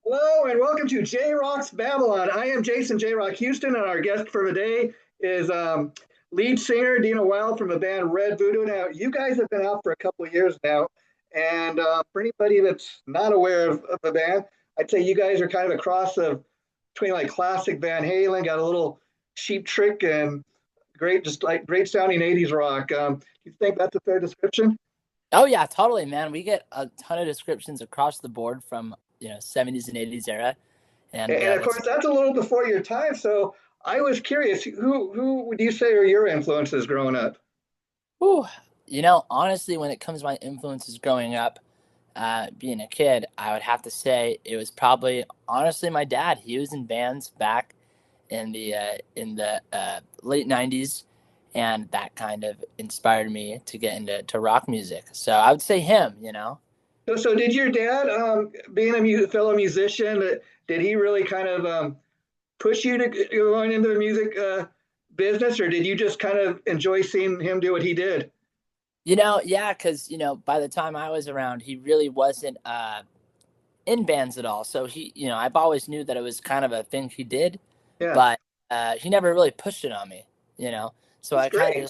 Hello and welcome to JROCK'S Babylon. I am Jason J Rock Houston, and our guest for today is lead singer Dino Wild from the band Red Voodoo. Now, you guys have been out for a couple of years now, and for anybody that's not aware of the band, I'd say you guys are kind of a cross of between like classic Van Halen, got a little Cheap Trick, and great, just like great sounding '80s rock. Do you think that's a fair description? Oh yeah, totally, man. We get a ton of descriptions across the board from 70s and 80s era, and And of that's course, that's a little before your time. So I was curious, who would you say are your influences growing up? whew, honestly, when it comes to my influences growing up, being a kid, I would have to say it was probably honestly my dad. He was in bands back in the late '90s, and that kind of inspired me to get into rock music. So I would say him. So did your dad, being a fellow musician, did he really kind of push you to going into the music business, or did you just kind of enjoy seeing him do what he did? Yeah, because by the time I was around, he really wasn't in bands at all. So I've always knew that it was kind of a thing he did, Yeah, but he never really pushed it on me. You know, so that's I kind of great.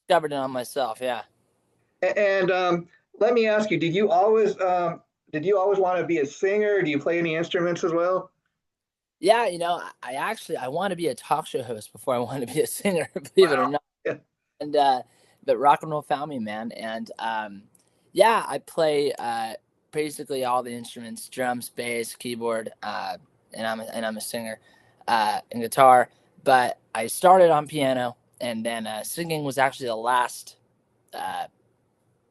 discovered it on myself. Yeah, And let me ask you, did you always want to be a singer? Do you play any instruments as well? yeah. I want to be a talk show host before I want to be a singer, believe it or Wow. not. Yeah. And but rock and roll found me, man. And yeah, I play basically all the instruments: drums, bass, keyboard, and I'm a singer and guitar. But I started on piano, and then singing was actually the last uh,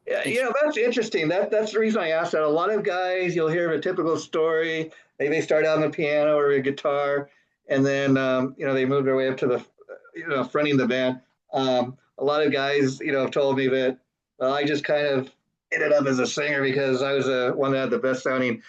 Yeah, instrument. that's interesting. That's the reason I asked that. A lot of guys, you'll hear of a typical story. They start out on the piano or a guitar, and then they move their way up to the fronting the band. A lot of guys, have told me that, well, I just kind of ended up as a singer because I was the one that had the best sounding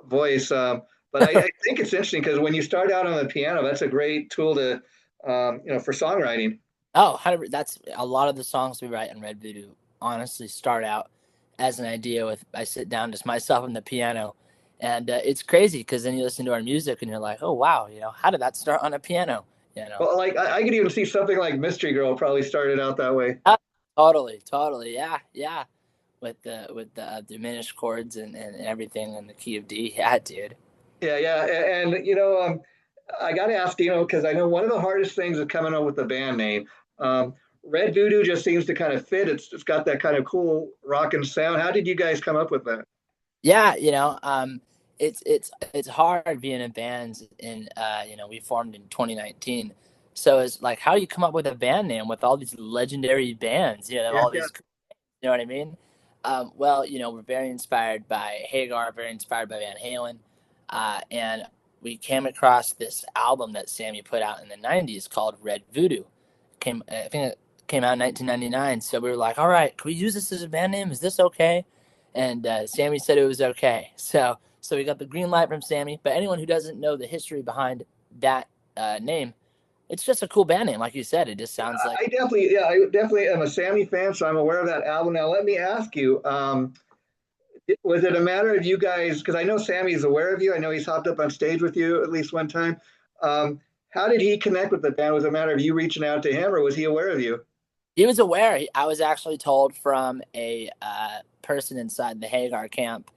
voice. But I think it's interesting because when you start out on the piano, that's a great tool to for songwriting. Oh, 100, that's a lot of the songs we write in Red Voodoo honestly start out as an idea with I sit down just myself and the piano. And it's crazy because then you listen to our music and you're like, oh wow, how did that start on a piano? You know, Well, like I could even see something like Mystery Girl probably started out that way. Ah, totally, yeah, yeah. With the diminished chords and everything in the key of D, yeah, dude. Yeah, yeah, and I got to ask, because I know one of the hardest things is coming up with the band name. Red Voodoo just seems to kind of fit. It's got that kind of cool rockin' sound. How did you guys come up with that? Yeah, it's hard being in bands, and we formed in 2019. So it's like, how do you come up with a band name with all these legendary bands? Yeah, All yeah. these, you know what I mean? Well, we're very inspired by Hagar, very inspired by Van Halen, and we came across this album that Sammy put out in the '90s called Red Voodoo. I think it came out in 1999. So we were like, all right, can we use this as a band name? Is this okay? And Sammy said it was okay. So we got the green light from Sammy. But anyone who doesn't know the history behind that name, it's just a cool band name, like you said. It just sounds like I definitely am a Sammy fan, so I'm aware of that album. Now, let me ask you, was it a matter of you guys? Because I know Sammy's aware of you. I know he's hopped up on stage with you at least one time. How did he connect with the band? Was it a matter of you reaching out to him, or was he aware of you? he was aware. I was actually told from a person inside the Hagar camp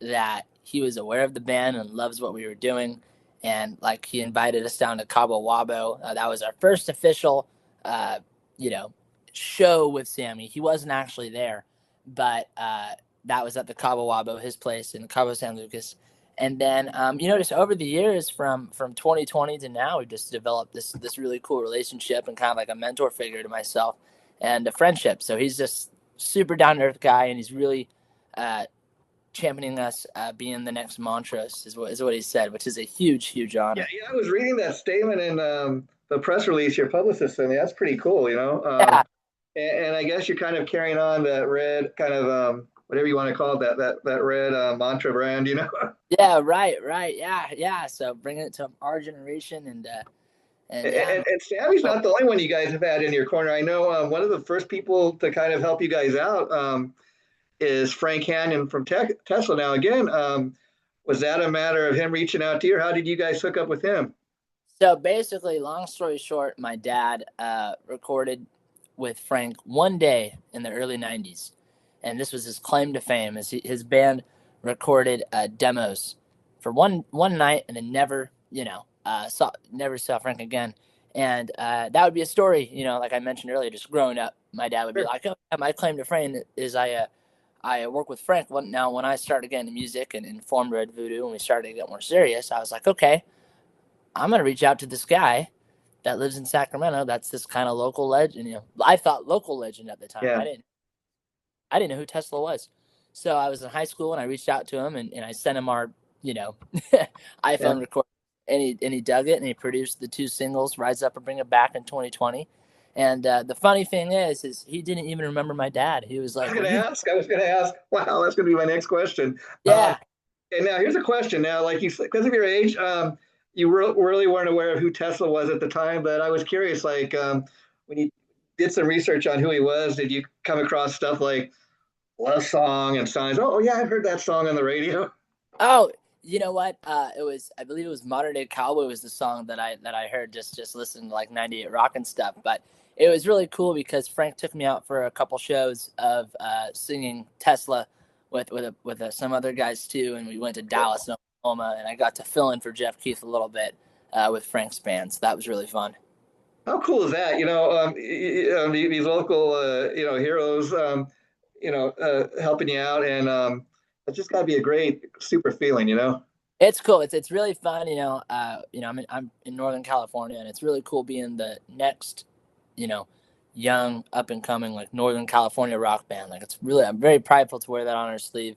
that he was aware of the band and loves what we were doing. And like he invited us down to Cabo Wabo. That was our first official, uh, you know, show with Sammy. He wasn't actually there, but that was at the Cabo Wabo, his place in Cabo San Lucas. And then, just over the years, from 2020 to now, we've just developed this really cool relationship and kind of like a mentor figure to myself and a friendship. So he's just super down to earth guy, and he's really uh, championing us being the next Montrose is what he said, which is a huge Yeah, honor. yeah, I was reading that statement in the press release your publicist sent me. That's pretty cool, Yeah, and I guess you're kind of carrying on that red kind of whatever you want to call it, that red mantra brand. yeah, right, yeah. So bringing it to our generation and yeah, man. And Sammy's So, not the only one you guys have had in your corner. I know one of the first people to kind of help you guys out is Frank Hannon from Tesla. Now, again, was that a matter of him reaching out to you, or how did you guys hook up with him? So basically, long story short, my dad recorded with Frank one day in the early '90s, and this was his claim to fame. His band recorded demos for one night, and then never saw Frank again. And that would be a story, like I mentioned earlier. Just growing up, my dad would be Sure. like, "Oh, yeah, my claim to fame is I work with Frank." Now, when I started getting into music and formed Red Voodoo, and we started to get more serious, I was like, okay, I'm gonna reach out to this guy that lives in Sacramento. That's this kind of local legend. I thought local legend at the time. Yeah. I didn't know who Tesla was. So I was in high school and I reached out to him and I sent him our you know Yeah. iPhone record, and he dug it and he produced the two singles, Rise Up and Bring It Back, in 2020. And the funny thing is he didn't even remember my dad. He was I was like, going "Well, to you, ask. I was going to ask. Wow, that's going to be my next question. Um, yeah, and now here's a question. Now, like you said, because of your age, you really weren't aware of who Tesla was at the time. But I was curious, like when you did some research on who he was, did you come across stuff like Love Song and songs? Oh, yeah, I've heard that song on the radio. oh, you know what? It was, I believe it was Modern Day Cowboy was the song that I heard just listening to like 98 Rock and stuff. But it was really cool because Frank took me out for a couple shows of singing Tesla with some other guys too, and we went to Dallas and Oklahoma, and I got to fill in for Jeff Keith a little bit with Frank's band. So that was really fun. How cool is that? These local, heroes, helping you out, and it's just got to be a great, super feeling, you know? It's cool. It's really fun. I'm in Northern California, and it's really cool being the next, you know, young up and coming like Northern California rock band. Like I'm very prideful to wear that on our sleeve,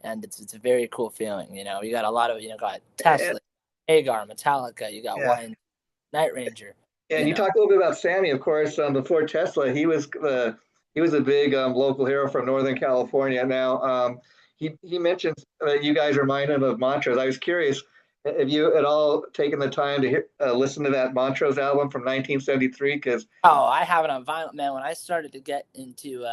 and it's a very cool feeling. You got a lot of got And, Tesla, Hagar, Metallica. You got yeah. Wine, Night Ranger. And You you know. talked a little bit about Sammy, of course. Before Tesla, he was a big local hero from Northern California. Now, he mentions you guys remind him of Montrose. I was curious, have you at all taken the time to listen to that Montrose album from 1973? Because Oh, I have it on vinyl, man. When I started to get into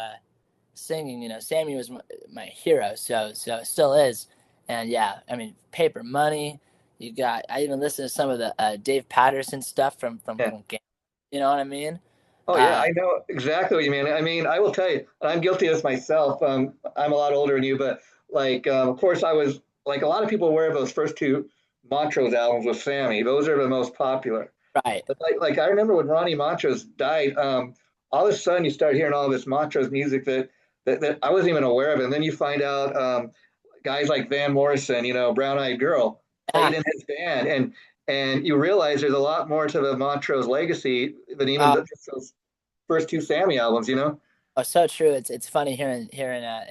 singing, Sammy was my hero, so it still is. And yeah, I mean, Paper Money. I even listened to some of the Dave Patterson stuff yeah. from Game. You know what I mean? Oh yeah, Uh, I know exactly what you mean. I mean, I will tell you, I'm guilty of this myself. I'm a lot older than you, but like, of course, I was like a lot of people aware of those first two Montrose albums with Sammy. Those are the most popular. right. But like I remember when Ronnie Montrose died, all of a sudden you start hearing all this Montrose music that I wasn't even aware of, and then you find out guys like Van Morrison, Brown Eyed Girl, Yeah. played in his band, and you realize there's a lot more to the Montrose legacy than even Uh, just those first two Sammy albums. oh, so true. It's funny in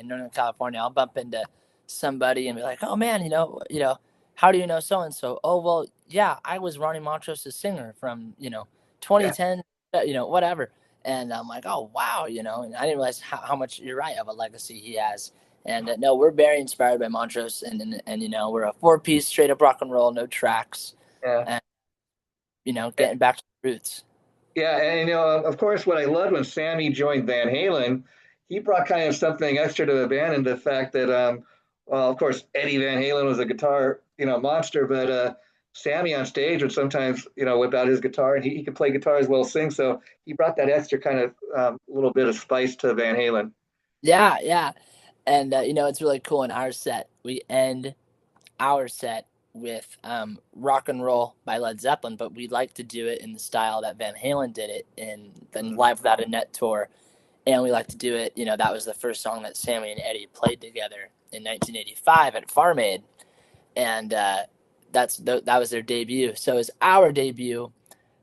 Northern California. I'll bump into somebody and be like, "Oh man, how do you know so and so?" Oh well, yeah, I was Ronnie Montrose's singer from Yeah, 2010, whatever. And I'm like, "Oh wow," and I didn't realize how much, you're right, of a legacy he has. And no, we're very inspired by Montrose, and we're a four-piece straight up rock and roll, no tracks, yeah. and getting back to the roots. Yeah, and of course, what I loved when Sammy joined Van Halen, he brought kind of something extra to the band, and the fact that, well, of course, Eddie Van Halen was a guitar, monster, but Sammy on stage would sometimes, whip out his guitar, and he could play guitar as well as sing. So he brought that extra kind of little bit of spice to Van Halen. Yeah, yeah. And it's really cool. In our set, we end our set with "Rock and Roll" by Led Zeppelin, but we like to do it in the style that Van Halen did it in the Mm. Live Without a Net tour. And we like to do it. That was the first song that Sammy and Eddie played together in 1985 at Farm Aid, and that was their debut. So it's our debut.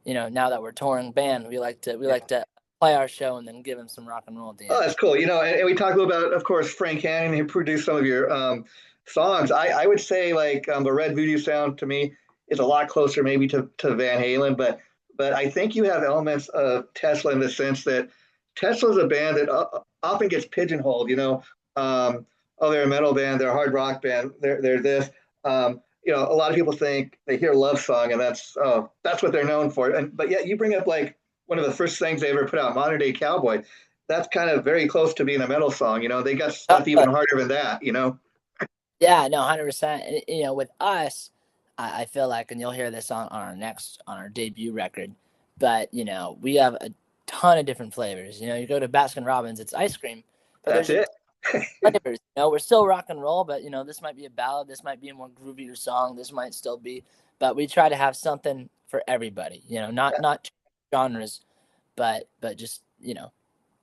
Now that we're touring band, we like to play our show and then give them some rock and roll at the Oh, end. that's cool. And we talked a little about, of course, Frank Hannon, who produced some of your songs. I would say like the Red Voodoo sound to me is a lot closer maybe to Van Halen, but I think you have elements of Tesla in the sense that Tesla's a band that often gets pigeonholed. Oh, they're a metal band, they're a hard rock band, they're this. A lot of people think they hear Love Song and that's what they're known for. But yet you bring up like one of the first things they ever put out, Modern Day Cowboy. That's kind of very close to being a metal song. They got stuff even harder than that. Yeah, no, 100%. And, with us, I feel like, and you'll hear this on our debut record, but we have a ton of different flavors. You go to Baskin Robbins, it's ice cream, but That's there's a it. flavors. We're still rock and roll, but this might be a ballad, this might be a more groovier song, this might still be, but we try to have something for everybody. Not genres, but just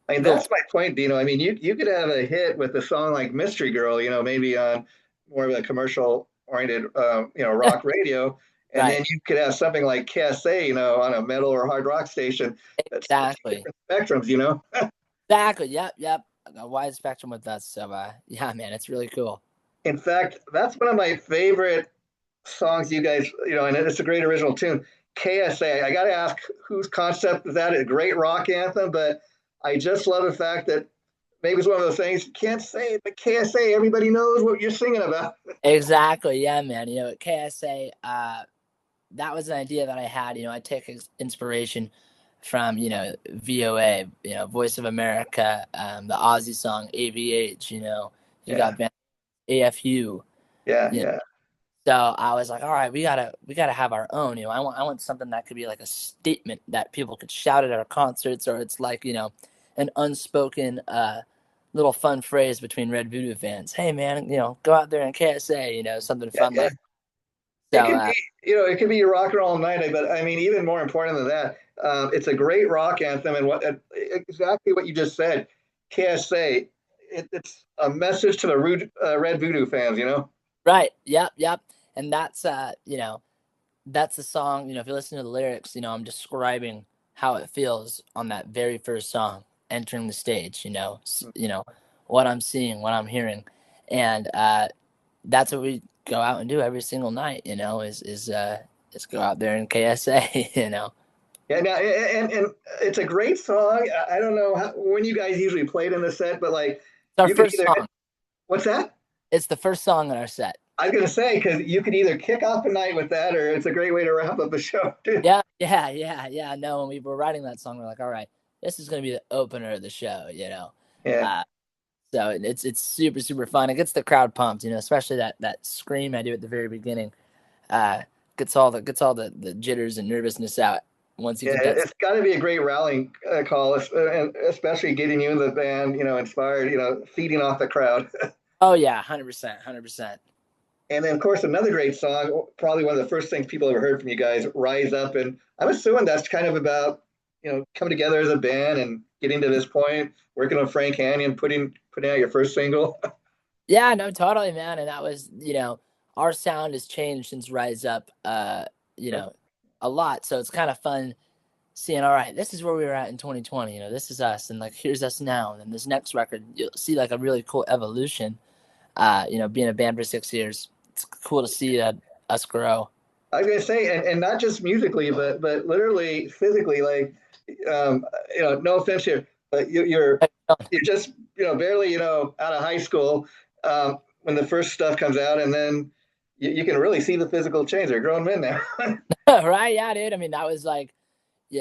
I mean, little. that's my point, Dino. I mean, you could have a hit with a song like Mystery Girl, maybe on more of a commercial oriented, rock radio. And Right, then you could have something like KSA, on a metal or hard rock station. That's two exactly, different spectrums. exactly. Yep. A wide spectrum with us. So, yeah, man, it's really cool. In fact, that's one of my favorite songs you guys, and it's a great original tune. KSA, I got to ask whose concept is that? A great rock anthem, but I just love the fact that maybe it's one of those things you can't say it, but KSA, everybody knows what you're singing about. Exactly. Yeah, man. At KSA, that was an idea that I had. I take inspiration from, VOA, Voice of America, the Aussie song AVH, you Yeah, got band AFU, yeah, you know. yeah, So I was like, all right, we gotta have our own. I want something that could be like a statement that people could shout at our concerts, or it's like, an unspoken little fun phrase between Red Voodoo fans. Hey man, go out there and KSA, something yeah, fun yeah. like so. It could be, it could be your rock and roll night, but I mean, even more important than that, it's a great rock anthem, and what exactly what you just said, KSA. It's a message to the Red Voodoo fans. Right. Yep. And that's the song, if you listen to the lyrics, I'm describing how it feels on that very first song, entering the stage, what I'm seeing, what I'm hearing. And that's what we go out and do every single night, is go out there in KSA. Yeah, now, and it's a great song. I don't know when you guys usually played in the set, but like It's our you could first either, song. what's that? It's the first song in our set. I was gonna say because you could either kick off a night with that, or it's a great way to wrap up a show too. Yeah. No, when we were writing that song, we're like, all right, this is gonna be the opener of the show. Yeah, Uh, So it's super super fun. It gets the crowd pumped, especially that scream I do at the very beginning. Uh, gets all the jitters and nervousness out once you yeah, get that. it's got to be a great rallying call, and especially getting you and the band, inspired, feeding off the crowd. Oh yeah, 100%, 100%. And then, of course, another great song, probably one of the first things people ever heard from you guys, Rise Up. And I'm assuming that's kind of about, coming together as a band and getting to this point, working on Frank Hannon, putting out your first single. Yeah, no, totally, man. And that was, our sound has changed since Rise Up, a lot. So it's kind of fun seeing, all right, this is where we were at in 2020. This is us, and like here's us now. And then this next record, you'll see like a really cool evolution. Being a band for 6 years, it's cool to see us grow. I was gonna say, and not just musically, but literally physically, like, no offense here, but you're just barely out of high school when the first stuff comes out, and then you can really see the physical change. They're grown men now. Right? Yeah, dude. I mean, that was like,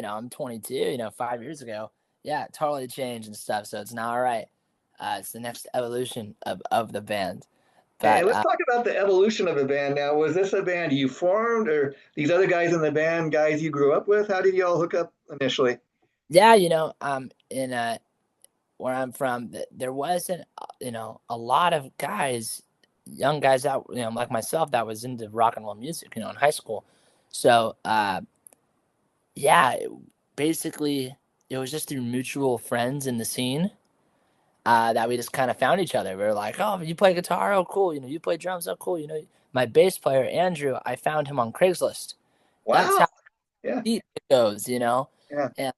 I'm 22. 5 years ago. Yeah, it totally changed and stuff. So it's now all right. It's the next evolution of the band. And But let's talk about the evolution of the band now. Was this a band you formed, or these other guys in the band, guys you grew up with? How did you all hook up initially? yeah, in where I'm from, there wasn't, a lot of guys, young guys out, like myself, that was into rock and roll music, in high school. So, yeah, basically, it was just through mutual friends in the scene, that we just kind of found each other. We were like, oh, you play guitar? Oh, cool. You play drums? Oh, cool. My bass player, Andrew, I found him on Craigslist. That's Wow. how Yeah. deep it goes. Yeah. And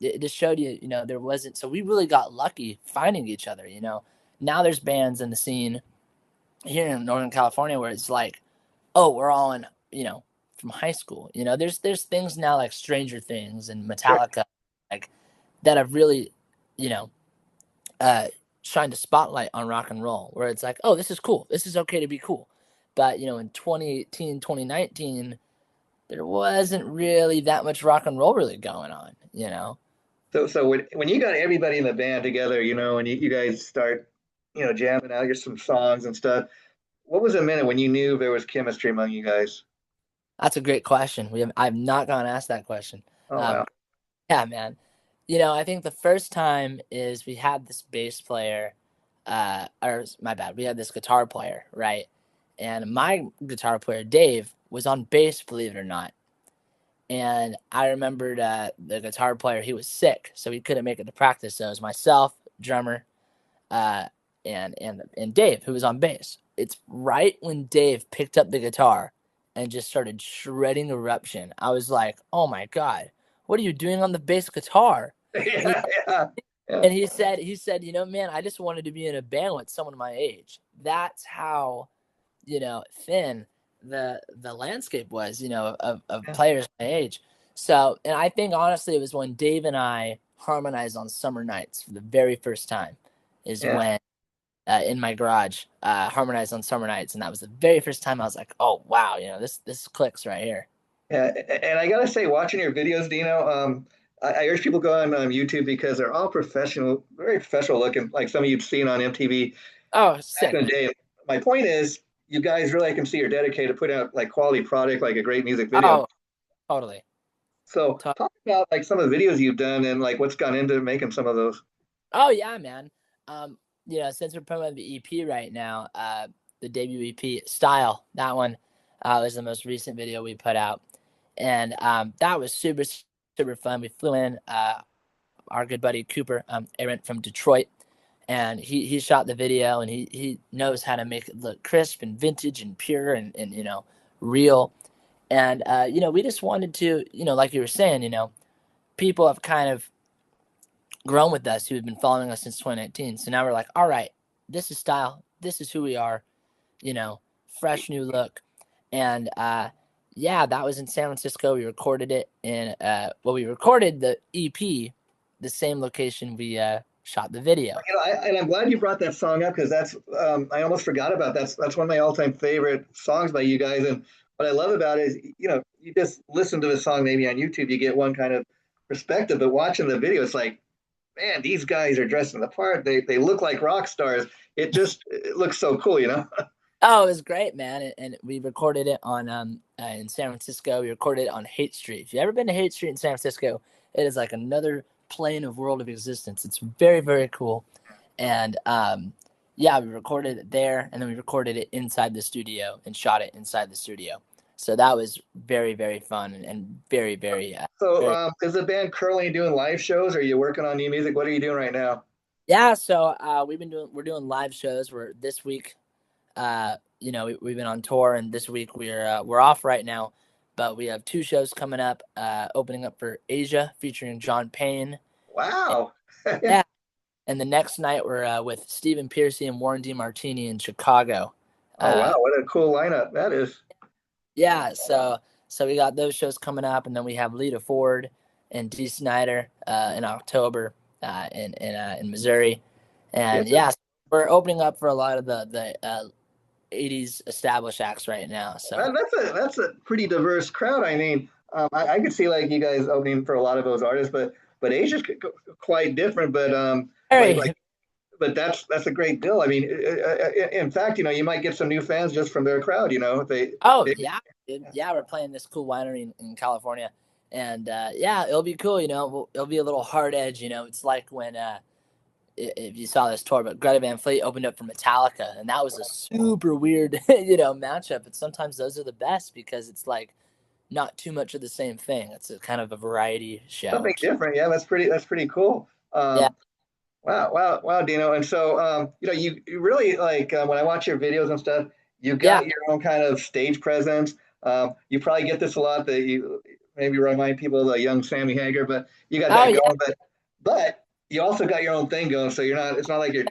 it just showed you, there wasn't, so we really got lucky finding each other. Now there's bands in the scene here in Northern California where it's like, oh, we're all in, from high school. There's things now like Stranger Things and Sure. Metallica, like that have really, you know, uh, shined a spotlight on rock and roll, where it's like, oh, this is cool. This is okay to be cool. But, in 2018, 2019, there wasn't really that much rock and roll really going on. So when you got everybody in the band together, and you guys start, jamming out your some songs and stuff, what was a minute when you knew there was chemistry among you guys? That's a great question. I've not gone asked that question. Oh Um, wow. yeah, man. I think the first time is we had this bass player, or my bad, we had this guitar player, right? And my guitar player, Dave, was on bass, believe it or not. And I remembered the guitar player, he was sick, so he couldn't make it to practice. So it was myself, drummer, uh, and Dave, who was on bass. It's right when Dave picked up the guitar and just started shredding Eruption. I was like, "Oh my god, what are you doing on the bass guitar?" And he Yeah, yeah, yeah, and he said, man, I just wanted to be in a band with someone my age. That's how thin the landscape was, of yeah, players my age. So, and I think honestly, it was when Dave and I harmonized on Summer Nights for the very first time, is yeah. when in my garage harmonized on Summer Nights, and that was the very first time I was like, oh wow, this clicks right here. Yeah, and I gotta say, watching your videos, Dino, I urge people to go on YouTube because they're all professional, very professional looking, like some of you've seen on MTV Oh, back sick, in the man. day. My point is, you guys really, I can see you're dedicated to putting out like quality product, like a great music video. Oh, totally. So talk about like some of the videos you've done and like what's gone into making some of those. Oh yeah, man. Um, since we're promoting the EP right now, the debut EP Style, that one was the most recent video we put out. And that was super, super fun. We flew in our good buddy Cooper, Aaron from Detroit, and he shot the video, and he knows how to make it look crisp and vintage and pure and real. And we just wanted to, like you were saying, people have kind of grown with us who have been following us since 2019. So now we're like, all right, this is style. This is who we are. You know, fresh new look. And yeah, that was in San Francisco. We recorded it in we recorded the EP, the same location we shot the video. And I'm glad you brought that song up because that's I almost forgot about that. That's one of my all-time favorite songs by you guys. And what I love about it is, you just listen to the song maybe on YouTube, you get one kind of perspective, but watching the video, it's like, man, these guys are dressing the part. They look like rock stars. It looks so cool. Oh, it was great, man. And we recorded it on in San Francisco. We recorded it on Haight Street. If you've ever been to Haight Street in San Francisco, it is like another plane of world of existence. It's very, very cool. And yeah, we recorded it there, and then we recorded it inside the studio and shot it inside the studio. So that was very, very fun and very, very, So very. is the band currently doing live shows? Are you working on new music? What are you doing right now? Yeah. So we're doing live shows. We're this week. We've been on tour, and this week we're off right now, but we have two shows coming up. Opening up for Asia, featuring John Payne. And, Wow. yeah, and the next night we're with Stephen Pearcy and Warren DeMartini in Chicago. Oh wow, Uh, what a cool lineup that is. yeah, so we got those shows coming up, and then we have Lita Ford and Dee Snider in October in Missouri, Yeah. and yeah, we're opening up for a lot of the 80s established acts right now. So That's a pretty diverse crowd. I mean, I could see like you guys opening for a lot of those artists, but Asia's quite different. But very. but that's a great deal. I mean, in fact, you might get some new fans just from their crowd. Oh They yeah, dude. Yeah, we're playing this cool winery in California, and yeah, it'll be cool. It'll be a little hard edge. It's like when if you saw this tour, but Greta Van Fleet opened up for Metallica, and that was a super weird matchup. But sometimes those are the best because it's like not too much of the same thing. It's a kind of a variety show. something different. Yeah, that's pretty cool. Yeah. Wow, wow, wow, Dino. And so, you really like when I watch your videos and stuff, you Yeah. got your own kind of stage presence. You probably get this a lot that you maybe remind people of the young Sammy Hagar, but you got Oh that yeah. going. But you also got your own thing going. So it's not like you're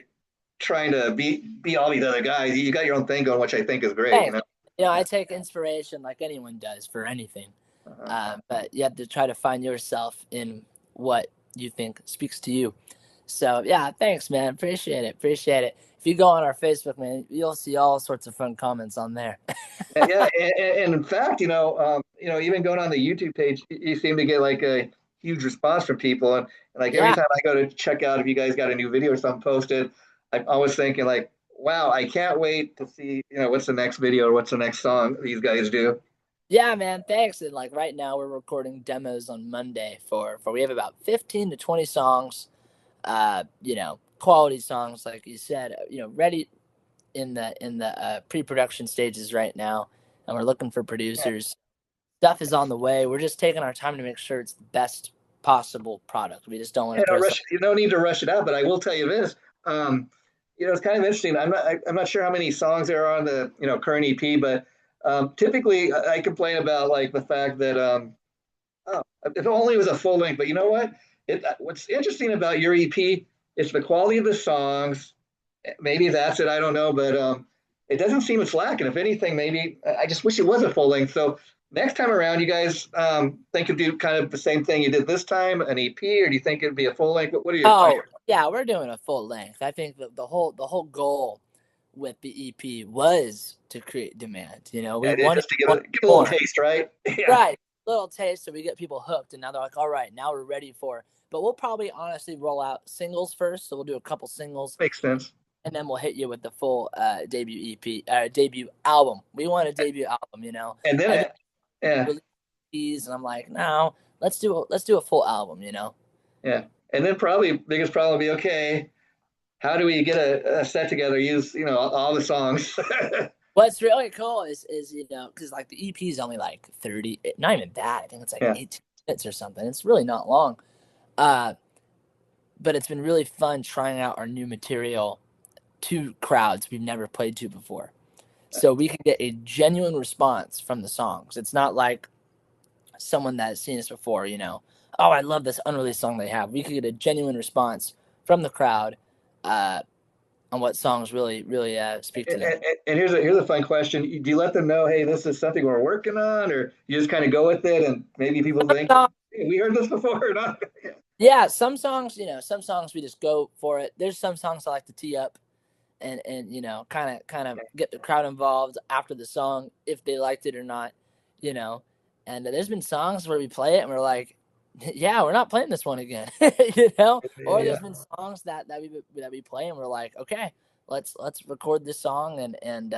trying to be all these other guys. You got your own thing going, which I think is great. Thanks. I take inspiration like anyone does for anything. Uh-huh. But you have to try to find yourself in what you think speaks to you. So yeah, thanks, man. Appreciate it. Appreciate it. If you go on our Facebook, man, you'll see all sorts of fun comments on there. Yeah, and in fact, even going on the YouTube page, you seem to get like a huge response from people, and like every Yeah. time I go to check out if you guys got a new video or something posted, I'm always thinking like, wow, I can't wait to see, what's the next video or what's the next song these guys do. Yeah, man, thanks. And like right now we're recording demos on Monday for we have about 15 to 20 songs, quality songs like you said, ready in the pre-production stages right now, and we're looking for Yeah. producers. Stuff is on the way. We're just taking our time to make sure it's the best possible product. We just don't want Yeah, to throw something. you don't need to rush it out, but I will tell you this. Um, it's kind of interesting. I'm not sure how many songs there are on the current EP, but typically I complain about like the fact that oh, if only it was a full length. But you know what? What's interesting about your EP is the quality of the songs. Maybe that's it. I don't know, but it doesn't seem it's lacking. If anything, maybe I just wish it was a full length. So next time around, you guys think you'll do kind of the same thing you did this time, an EP, or do you think it'd be a full length? What are your Oh, yeah, we're doing a full length. I think that the whole goal with the EP was to create demand. We wanted just to give a little more. taste, right? Yeah, Right. Little taste so we get people hooked, and now they're like, all right, now we're ready for it. But we'll probably honestly roll out singles first. So we'll do a couple singles, makes sense. and then we'll hit you with the full debut EP, debut album. We want a debut album. And then, Every yeah, release EPs, and I'm like, no, let's do a full album. yeah, and then probably biggest problem will be okay. How do we get a set together? Use all the songs. What's really cool is because like the EP is only like 30, not even that. I think it's like Yeah, 18 minutes or something. It's really not long. Uh, but it's been really fun trying out our new material to crowds we've never played to before. So we can get a genuine response from the songs. It's not like someone that has seen us before. Oh, I love this unreleased song they have. We could get a genuine response from the crowd uh, on what songs really, really speak to and, them. and, and here's a fun question. Do you let them know, hey, this is something we're working on, or you just kind of go with it, and maybe people think, hey, we heard this before or not? Yeah, some songs we just go for it. There's some songs I like to tee up and kind of get the crowd involved after the song if they liked it or not, you know. And there's been songs where we play it and we're like, yeah, we're not playing this one again, you know. Or Yeah. there's been songs that we play and we're like, okay, let's record this song and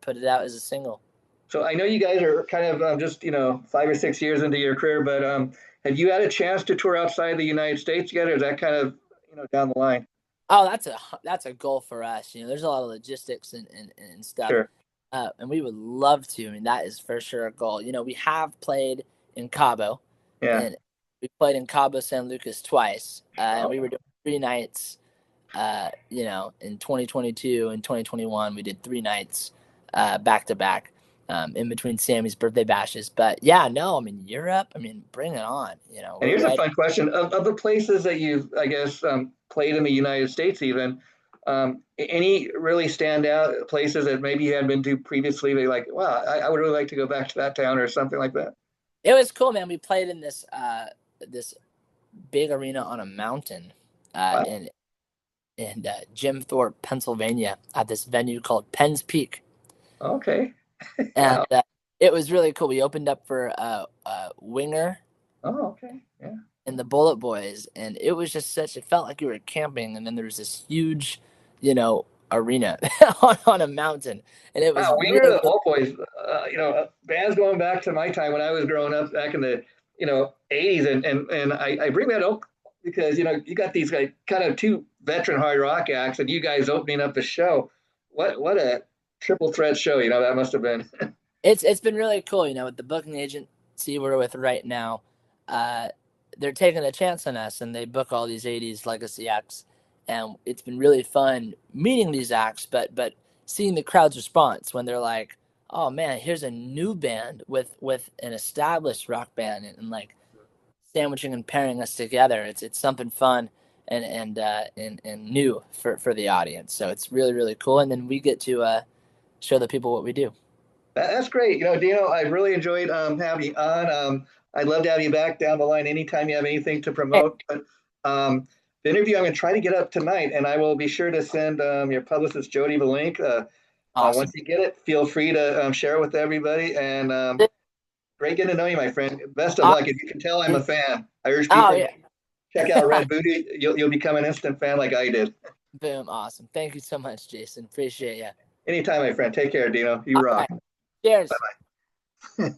put it out as a single. So I know you guys are kind of just 5 or 6 years into your career, but have you had a chance to tour outside the United States yet, or is that kind of down the line? Oh, that's a goal for us. There's a lot of logistics and stuff, Sure. and we would love to. I mean, that is for sure a goal. We have played in Cabo, Yeah. and we played in Cabo San Lucas twice, and Oh, we were doing 3 nights. In 2022 and 2021, we did 3 nights back to back in between Sammy's birthday bashes. But yeah, no, I mean Europe. I mean, bring it on. and We're here's a ready. fun question: of the places that you've, I guess, played in the United States, even any really standout places that maybe you hadn't been to previously? They like, wow, I would really like to go back to that town or something like that. It was cool, man. We played in this big arena on a mountain Wow. in Jim Thorpe, Pennsylvania, at this venue called Penn's Peak, Okay. and Wow. it was really cool. We opened up for Winger Oh, okay. Yeah. and the Bullet Boys, and it was just such. It felt like you were camping, and then there was this huge, arena on a mountain, and it was Wow, we are really, the really old boys. Bands going back to my time when I was growing up back in the '80s, and I bring that up because you got these like kind of two veteran hard rock acts, and you guys opening up the show. What a triple threat show! That must have been. it's been really cool. With the booking agency we're with right now, uh, they're taking a chance on us, and they book all these '80s legacy acts, and it's been really fun meeting these acts, but seeing the crowd's response when they're like, "Oh man, here's a new band with an established rock band," and like sandwiching and pairing us together. It's something fun and new for the audience. So it's really really cool, and then we get to show the people what we do. That's great. Dino, I really enjoyed having you on. I'd love to have you back down the line anytime you have anything to Hey, promote. But the interview I'm going to try to get up tonight, and I will be sure to send your publicist Jody the link. Once awesome. you get it, feel free to share it with everybody. And great getting to know you, my friend. Best of Uh, luck. If you can tell, I'm a fan. I urge oh people to check out yeah. Red Voodoo. You'll become an instant fan like I did. Boom. Awesome. Thank you so much, Jason. Appreciate you. Anytime, my friend. Take care, Dino. You All rock. right. Cheers. Bye.